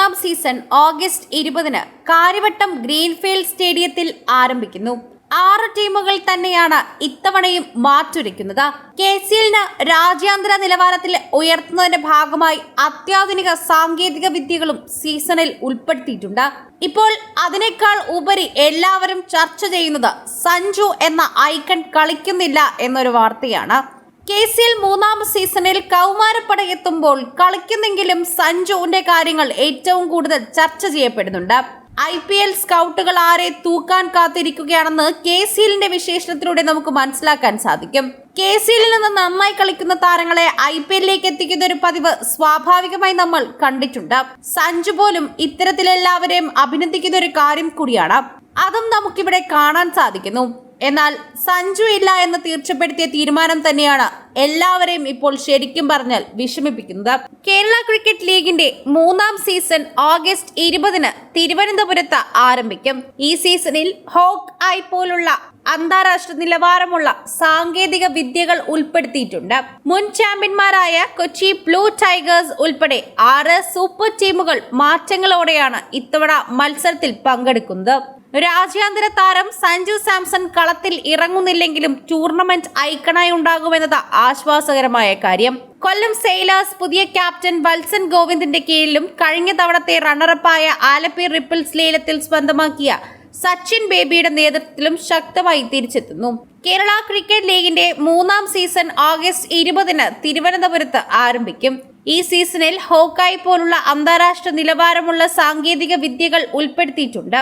മൂന്നാം season August 20-ന് Karyavattom greenfield സ്റ്റേഡിയത്തിൽ ആരംഭിക്കുന്നു. 6 ടീമുകൾ തന്നെയാണ് ഇത്തവണയും മാറ്റുരയ്ക്കുന്നത്. KCLന് രാജ്യാന്തര നിലവാരത്തിൽ ഉയർത്തുന്നതിന്റെ ഭാഗമായി അത്യാധുനിക സാങ്കേതിക വിദ്യകളും സീസണിൽ ഉൾപ്പെടുത്തിയിട്ടുണ്ട്. ഇപ്പോൾ അതിനേക്കാൾ ഉപരി എല്ലാവരും ചർച്ച ചെയ്യുന്നത് സഞ്ജു എന്ന ഐക്കൺ കളിക്കുന്നില്ല എന്നൊരു വാർത്തയാണ്. KCL മൂന്നാം സീസണിൽ കൗമാരപ്പട എത്തുമ്പോൾ കളിക്കുന്നെങ്കിലും സഞ്ജുവിന്റെ കാര്യങ്ങൾ ഏറ്റവും കൂടുതൽ ചർച്ച ചെയ്യപ്പെടുന്നുണ്ട്. IPL സ്കൗട്ടുകൾ ആരെ തൂക്കാൻ കാത്തിരിക്കുകയാണെന്ന് KCLന്റെ വിശേഷണത്തിലൂടെ നമുക്ക് മനസ്സിലാക്കാൻ സാധിക്കും. KCLൽ നിന്ന് നന്നായി കളിക്കുന്ന താരങ്ങളെ IPLലേക്ക് എത്തിക്കുന്ന ഒരു പതിവ് സ്വാഭാവികമായി നമ്മൾ കണ്ടിട്ടുണ്ട്. സഞ്ജു പോലും ഇത്തരത്തിലെല്ലാവരെയും അഭിനന്ദിക്കുന്ന ഒരു കാര്യം കൂടിയാണ്. അതും നമുക്കിവിടെ കാണാൻ സാധിക്കുന്നു. എന്നാൽ സഞ്ജു ഇല്ല എന്ന് തീർച്ചപ്പെടുത്തിയ തീരുമാനം തന്നെയാണ് എല്ലാവരെയും ഇപ്പോൾ ശരിക്കും പറഞ്ഞാൽ വിഷമിപ്പിക്കുന്നത്. കേരള ക്രിക്കറ്റ് ലീഗിന്റെ മൂന്നാം സീസൺ ഓഗസ്റ്റ് 20-ന് തിരുവനന്തപുരത്ത് ആരംഭിക്കും. ഈ സീസണിൽ ഹോക്ക് ഐ പോലുള്ള അന്താരാഷ്ട്ര നിലവാരമുള്ള സാങ്കേതിക വിദ്യകൾ ഉൾപ്പെടുത്തിയിട്ടുണ്ട്. മുൻ ചാമ്പ്യന്മാരായ കൊച്ചി ബ്ലൂ ടൈഗേഴ്സ് ഉൾപ്പെടെ 6 സൂപ്പർ ടീമുകൾ മാറ്റങ്ങളോടെയാണ് ഇത്തവണ മത്സരത്തിൽ പങ്കെടുക്കുന്നത്. രാജ്യാന്തര താരം സഞ്ജു സാംസൺ കളത്തിൽ ഇറങ്ങുന്നില്ലെങ്കിലും ടൂർണമെന്റ് ഐക്കണായി ഉണ്ടാകുമെന്നത് ആശ്വാസകരമായ കാര്യം. കൊല്ലം സെയിലേഴ്സ് പുതിയ ക്യാപ്റ്റൻ വത്സൻ ഗോവിന്ദിന്റെ കീഴിലും കഴിഞ്ഞ തവണത്തെ റണ്ണറപ്പായ ആലപ്പി റിപ്പിൾസ് ലേലത്തിൽ സ്വന്തമാക്കിയ സച്ചിൻ ബേബിയുടെ നേതൃത്വത്തിലും ശക്തമായി തിരിച്ചെത്തുന്നു. കേരള ക്രിക്കറ്റ് ലീഗിന്റെ മൂന്നാം സീസൺ ഓഗസ്റ്റ് 20-ന് തിരുവനന്തപുരത്ത് ആരംഭിക്കും. ഈ സീസണിൽ ഹോക്കായ് പോലുള്ള അന്താരാഷ്ട്ര നിലവാരമുള്ള സാങ്കേതിക വിദ്യകൾ ഉൾപ്പെടുത്തിയിട്ടുണ്ട്.